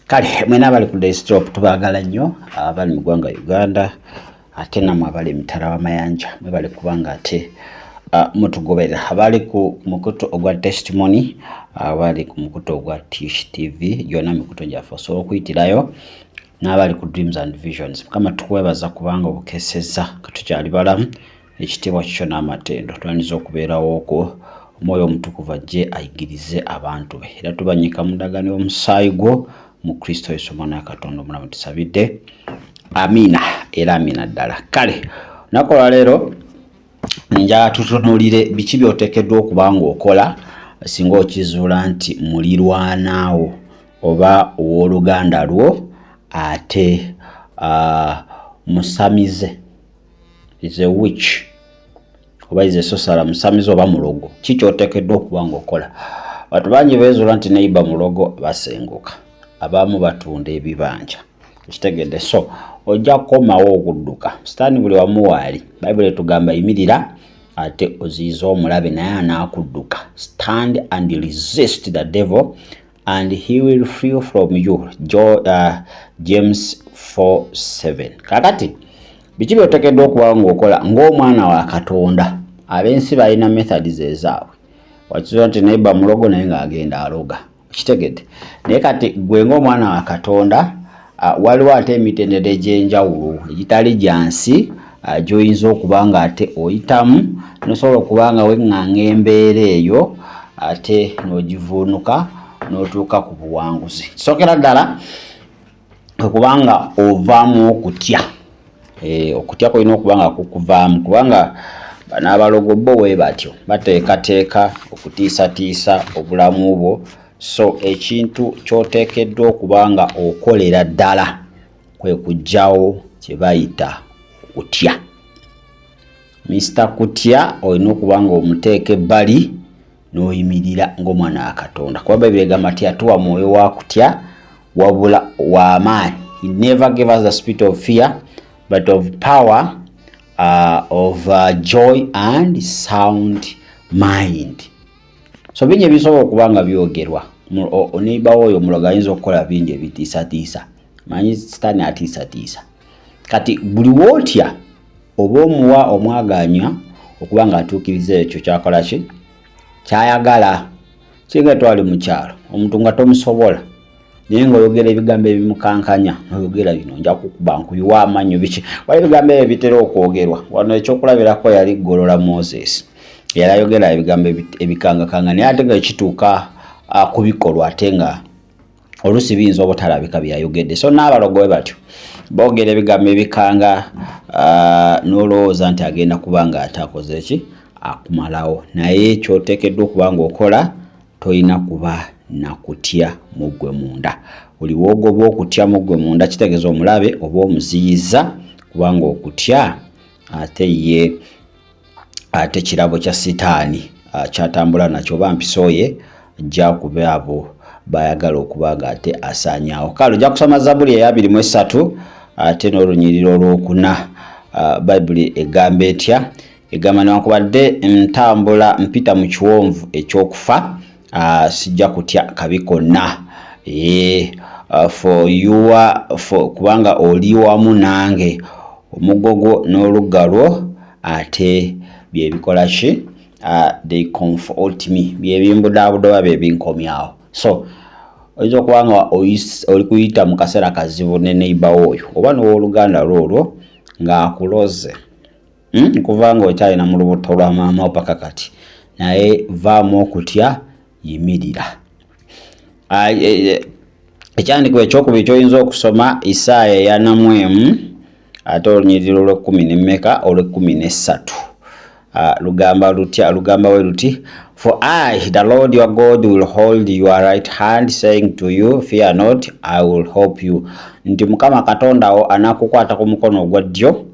Kale mwena abali ku desktop tubagala nnyo abali mu ggwanga Uganda ate namwe abali emitala w'amayanja mwebale kubanga ate mutugoberera abali ku mukutu ogwa testimony abali ku mukutu ogwa Tish TV yona mikutu gyaffe osobola okuyitirayo n'abali ku Dreams and Visions Mukama tukwebaza kubanga obukeseza katukyali balamu ekitiibwa kikyo n'amatendo twaniza okubeerawo okwo omwoyo omutukuvu ajje ayigirize abantu be era tubanyika mu ndagaano y'omusaayi gwo mu Kristo Yesu mwana wa Katonda omulamu tusabidde amina era amina ddala. Kale nakola leero nja tutunuulire biki by'oteekeddwa okuba ng'okola singa okizuula nti mulirwanaawo oba owooluganda lwo ate musamize is a witch oba is a sorcerer musamize oba mulogo kiki oteekeddwa okuba ng'okola. Abantu bangi beezuula nti neighbor mulogo basenguka abamu batunda ebibanja kitegedde so ojja kukomawo okudduka sitaani buli wamu waali Bayibuli etugamba yimirira ate oziyiza omulabe naye anaakudduka. Stand and resist the devil and he will flee from you. James 4:7. Kakati biki by'oteekeddwa okuba ng'okola ng'omwana wa Katonda ab'ensi balina methods ezaabwe wakizuula nti neighbor mulogo naye ng'agenda aloga kitegedde naye kati gwe ng'omwana wa Katonda waliwo ate emitendera egy'enjawulo egitali gyansi gy'oyinza okuba nga ate oyitamu nosobola okuba nga weŋŋaŋŋa embeera eyo ate n'ogivuunuka n'otuuka ku buwanguzi. Kisookera ddala okubanga ovaamu okutya okutya kulina okuba nga kukuvaamu kubanga bano abalogo bo bwe batyo bateekateeka okutiisatiisa obulamu bwo. So ekintu ky'oteekeddwa okuba nga okolera ddala kwe kuggyawo kye bayita okutya. Mr. Kutya olina okuba nga omuteeka ebbali n'oyimirira ng'omwana wa Katonda kuba Bayibuli egamba nti yatuwa mwoyo wa kutya wabula w'amaanyi. He never gave us the spirit of fear but of power, of joy and sound mind. So bingi ebisobola okuba nga byogerwa neighbor oyo omulogo ayinza okukola bingi ebitiisatiisa manyi sitaani atiisatiisa kati buli wootya oba omuwa omwaganya okuba nga atuukiriza ekyo kyakola ki kyayagala. Singa twali mu kyalo omuntu nga tomusobola naye ng'oyogera ebigambo ebimukankanya n'oyogera bino nja kukuba nkuyiwa amannyo biki wali ebigambo ebyo bitera okwogerwa wano ekyokulabirako yali Golola Moses yali ayogera ebigambo ebikangakanga naye ate nga kituuka ku bikolwa ate nga oluusi biyinza obutalabika byayogedde. So n'abalogo bwe batyo boogera ebigambo ebikanga n'olowooza nti agenda kuba nga atakoze ki akumalawo naye ky'oteekeddwa okuba ng'okola tolina kuba nakutya mu ggwe munda. Buli woogoba okutya mu ggwe munda kitegeeza omulabe oba omuziyiza kubanga okutya ate kirabo kya sitaani kyatambula nakyo oba mpisooye ajja kuba abo bayagala okuba nga ate asaanyaawo. Kale ojja kusoma Zabbuli eya 23 ate n'olunyiriri olwokuna. Bayibuli egamba etya egamba newankubadde ntambula mpita mu kiwonvu eky'okufa sijja kutya kabi konna kubanga oli wamu nange omugogo n'olugga lwo ate byebikola ki they comfort me byebimbudabuda oba byebinkomyawo. So oyinza okuba nga oli kuyita mu kaseera kazibu ne neighbor oyo oba n'owooluganda lwolwo ng'akuloze kuva nga okyalina mu lubuto lwa maama paka kati naye vaamu okutya yimirira. Ekyandiko ekyokubiri kyoyinza okusoma Isaaya 41 ate olunyiriri olw'10 olw'13 lugamba lutya lugamba we luti for I the Lord your God will hold your right hand saying to you fear not I will help you. Nti Mukama Katonda wo anakukwata ku mukono ogwa ddyo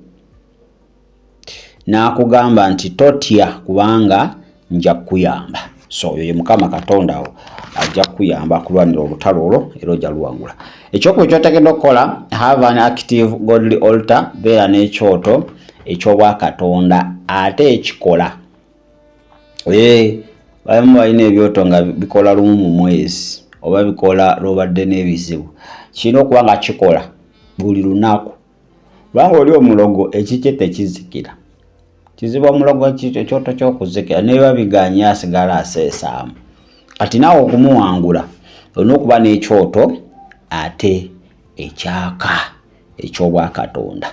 n'akugamba nti totya kubanga nja kukuyamba. So oyo ye Mukama Katonda wo ajja kukuyamba kulwanira olutalo olwo era ojja luwangula. Ekyokubiri ky'oteekeddwa okukola have an active godly altar beera n'ekyoto eky'obwa Katonda ate ekikola bamu balina ebyoto nga bikola lumu mu mwezi oba bikola lwobadde n'ebizibu kirina okuba nga kikola buli lunaku. Kubanga oli omulogo ekikye tekizikira. Kizibu omulogo ekyoto ky'okuzikira nebiba biganye asigala aseesaamu. Kati naawe okumuwangula olina okuba n'ekyoto ate ekyaka eky'Obwakatonda.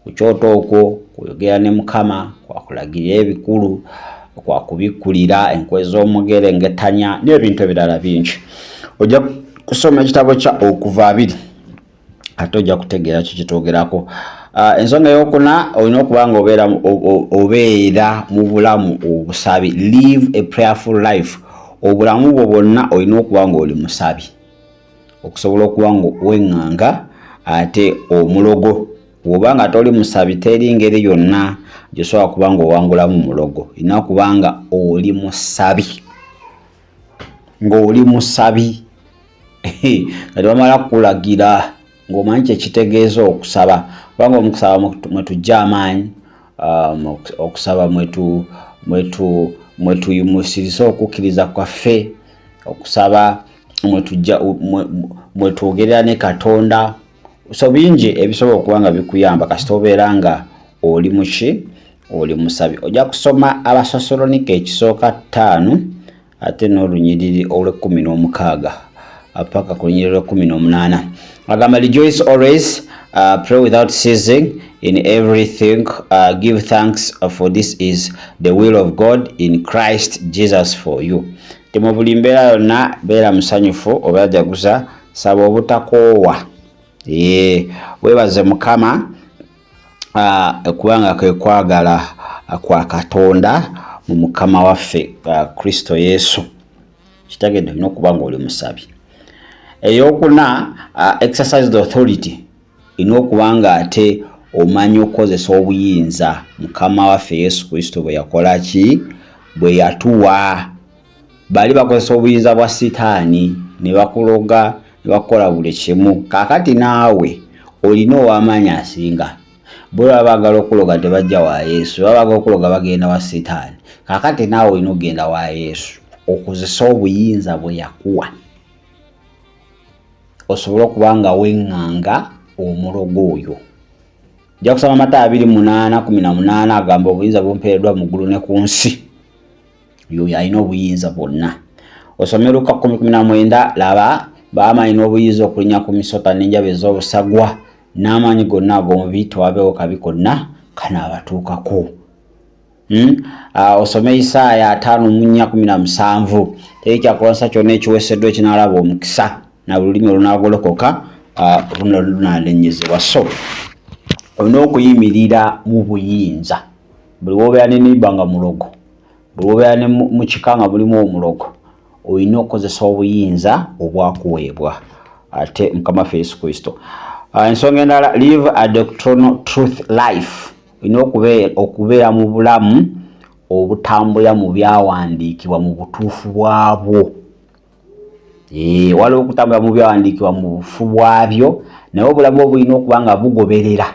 Ku kyoto okwo kuyogera ne Mukama, kwakulagirira ebikulu, kwakubikkulira enkwe z'omugerengetanya n'ebintu ebirala bingi. Ojja kusoma ekitabo kya Okuva 2 ate ojja kutegeera kikitwogerako. Ensonga ey'okuna olina okuba nga obeera mu bulamu obusabi. Live a prayerful life. Obulamu bwo bwonna olina okuba nga oli musabi okusobola okuba nga weŋŋanga ate omulogo. Bw'oba nga toli musabi teri ngeri yonna gy'osobola kuba nga owangulamu mulogo. Olina okuba nga oli musabi. Ng'oli musabi. Kati bamala kukulagira ng'omanyi kyekitegeeza okusaba. Kubanga omukusaba mwe tujja amaanyi, okusaba mwe tuyimusiriza okukkiriza kwaffe, okusaba mwe twogerera ne Katonda. So bingi ebisobola okuba nga bikuyamba kasita obeera nga oli muki, oli musabi. Ojja kusoma Abasasalonika ekisooka 5 ate n'olunyiriri olw'16 paka ku lunyiriri olw'18. Agamba rejoice always, pray without ceasing, in everything give thanks, for this is the will of God in Christ Jesus for you. Mu buli mbeera yonna beera musanyufu oba jaguza, saba obutakoowa. Weebaze Mukama kubanga kwe kwagala kwa Katonda mu Mukama waffe Kristo Yesu. Kitegedde olina okuba nga oli musabi. Eyokuna exercise the authority. Olina okuba nga ate omanyi okukozesa obuyinza Mukama waffe Yesu Kristo bwe yakola ki, bwe yatuwa. Bali bakozesa obuyinza bwa Sitaani ne bakuloga ne bakola buli kimu. Kaakati naawe olina ow'amaanyi asinga. Bo baagala okuloga tebajja wa Yesu, baagala okuloga bagenda wa Sitaani. Kaakati naawe olina okugenda wa Yesu okozesa obuyinza bwe yakuwa osobola okuba nga weŋŋanga omulogo oyo. Ojja kusoma Matayo 28:18 agamba obuyinza bumpeereddwa mu ggulu ne ku nsi. Oyo alina obuyinza bwonna. Osome Luka 10:19 laba baamaanyi n'obuyinza okulinnya ku misota n'enjabe ez'obusagwa n'amaanyi gonna ag'omubiri tewabeewo kabi konna kanaabatuukako. Osome Isaaya 5:17 teri kyakulonsa kyonna ekiweeseddwa ekinaalaba omukisa na bululimi olunaagolokoka lunaanenyezebwa. So olina okuyimirira mu buyinza. Buli wobeera ne neighbour nga mulogo, buli wobeera ne mu kika nga mulimu omulogo, olina okukozesa obuyinza obwakuweebwa ate Mukama waffe Yesu Kristo. Ensonga endala, live a doctrinal truth life. Olina okubeera mu bulamu obutambula mu byawandiikibwa mu butuufu bwabwo. Waliwo okutambula mu byawandiikibwa mu bufu bwabyo, naye obulamu obulina okuba nga bugoberera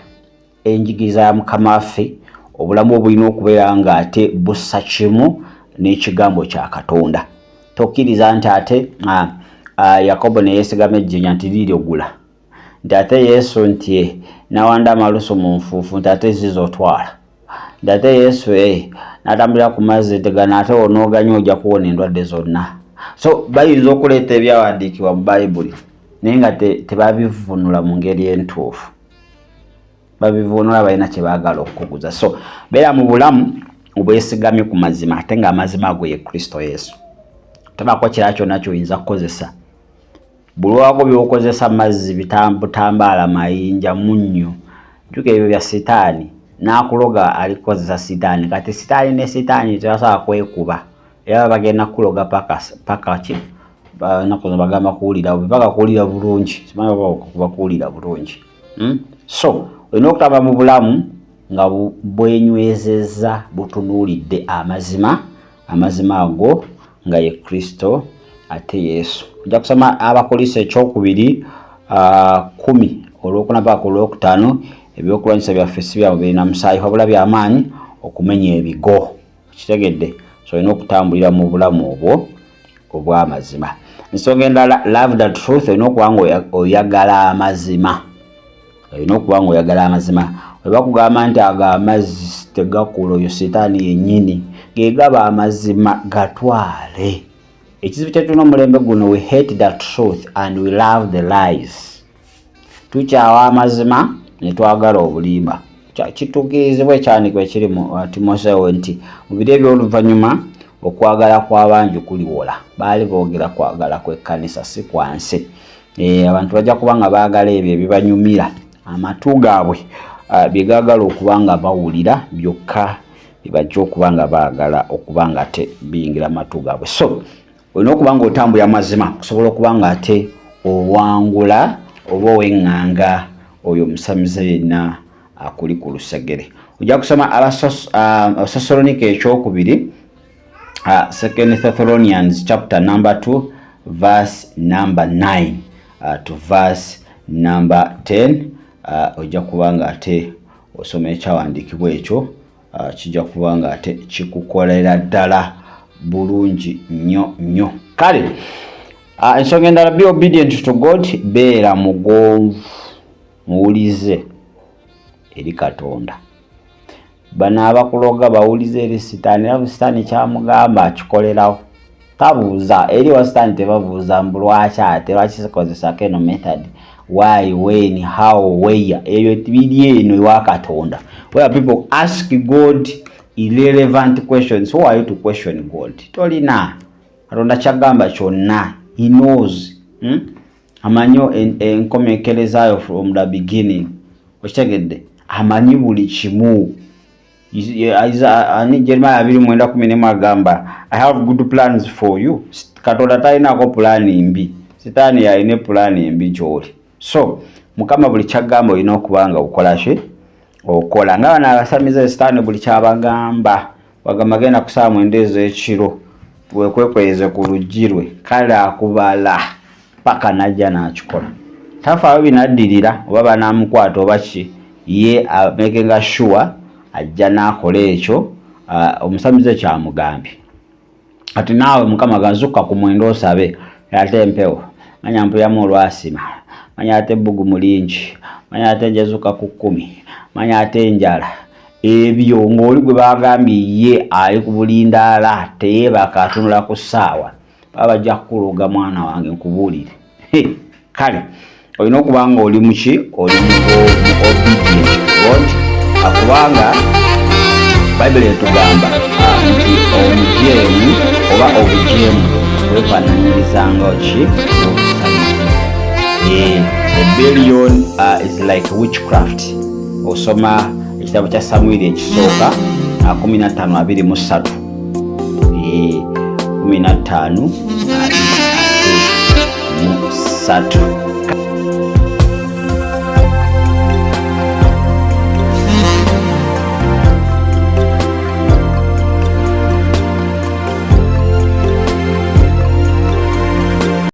enjigiriza ya Mukama waffe. Obulamu obulina okubeera nga ate bussa kimu n'ekigambo kya Katonda. Tokkiriza nti ate Yakobo ne yeesigama ejjenya nti liryogula, nti ate Yesu nti nawanda amalusu mu nfuufu nti ate zizotwala, nti ate Yesu n'atambulira ku mazzi tegana ate onooganya ojja kuwona endwadde zonna. So bayinza okuleeta ebyawandiikibwa mu Bayibuli naye nga tebabivunula mu ngeri entuufu. Babivunula balina kye baagala okukuguza. So beera mu bulamu obwesigamye ku mazima ate nga amazima ago ye Kristo Yesu. Tabaako kirala kyonna ky'oyinza kukozesa. Buli lwako by'okozesa mazzi, butambaala, mayinja, munnyo, jjuka ebyo bya Sitaani. N'akuloga alikozesa Sitaani. Kati Sitaani ne Sitaani tebasobola kwekuba. Era bagenda kuloga paka ki naku bagamba kuwulira paka kuwulira bulungi. Simanyi oba kuwulira bulungi. So olina okutamba mu bulamu nga bwenywezezza butunuulidde amazima ago nga ye Kristo ate Yesu. Ojja kusoma Abakolisi 2:10 olwokuna paka olwokutaano. Ebyokulwanyisa byaffe si bya mubiri na musaayi wabula by'amaanyi okumenya ebigo. Kitegedde. So olina okutambulira mu bulamu obwo obw'amazima. ensonga endala love the truth olina okuba nga oyagala amazima. Olina okuba nga oyagala amazima. Bwe bakugamba nti ago amazzi tegakula oyo sitaani yennyini gegaba amazima gatwale. Ekizibu kye tulina omulembe guno we hate the truth and we love the lies. Tukyawa amazima ne twagala obulimba. Kituukirizibwa ekyanikwa ekiri mu Timoseewo nti mu biro eby'oluvannyuma okwagala kw'abangi kuliwola. Baali boogera kwagala kw'ekkanisa si kwansi. Abantu bajja kuba nga baagala ebyo ebibanyumira. Amatu gaabwe bye gaagala okuba nga bawulira byokka bibajja okuba nga baagala okuba nga ate biyingira amatu gaabwe. So olina okuba nga otambula amazima okusobola okuba nga ate owangula oba oweŋŋanga oyo omusamize yenna akuli ku lusegere. Ojja kusoma Abasasalonike ekyokubiri, 2 Thessalonians chapter number 2 verse number 9 to verse number 10. Ojja kuba nga ate osoma ekyawandiikibwa ekyo kijja kuba nga ate kikukolera ddala bulungi nnyo. Kale ensonga endala, be obedient to God, beera mugonvu muwulize eri Katonda. Bano abakuloga bawulize eri sitaani, era sitaani kyamugamba akikolerawo. Tabuuza eri wa sitaani, tebabuuza mbu lwaki ate lwaki sikozesako eno method, why, when, how, where. Eyo biri eno ewa Katonda, where people ask God irrelevant questions. Who are you to question God? Tolina. Katonda kyagamba kyonna he knows. Amanyo enkomekerezaayo from the beginning. Okitegedde amanyi buli kimu. Jeremiah 29:10 agamba I have good plans for you. Katonda talinako pulaani mbi, sitaani yalina pulaani mbi gy'oli. So Mukama buli kyagamba olina okuba nga okola ki? Okola. Nga bano abasamize sitaani buli kyabagamba bagamba genda ku ssaawa 9 ez'ekiro wekwekweze ku luggi lwe, kale akubala paka najja n'akikola. Tafaayo binaddirira oba banaamukwata oba ki, ye making sure ajja n'akola ekyo omusamize kyamugambye. Ati naawe Mukama gazuka ku mwendo osabe, ate empewo manya mpuyamu olwasima, manya ate ebbugu mulingi, manya ate njezuka ku 10, manya ate enjala. Ebyo ng'oli gwe bagambye ye ali ku bulindaala teyeebaka atunula ku ssaawa, baba bajja kukuloga mwana wange nkubuulire. Kale olina okuba nga oli muki, oli obedient God, akubanga Bayibuli etugamba nti omujeemu oba obujeemu bwefaananyirizanga ki? Rebellion is like witchcraft. Osoma ekitabo kya Samwiri ekisooka 15:23 15:23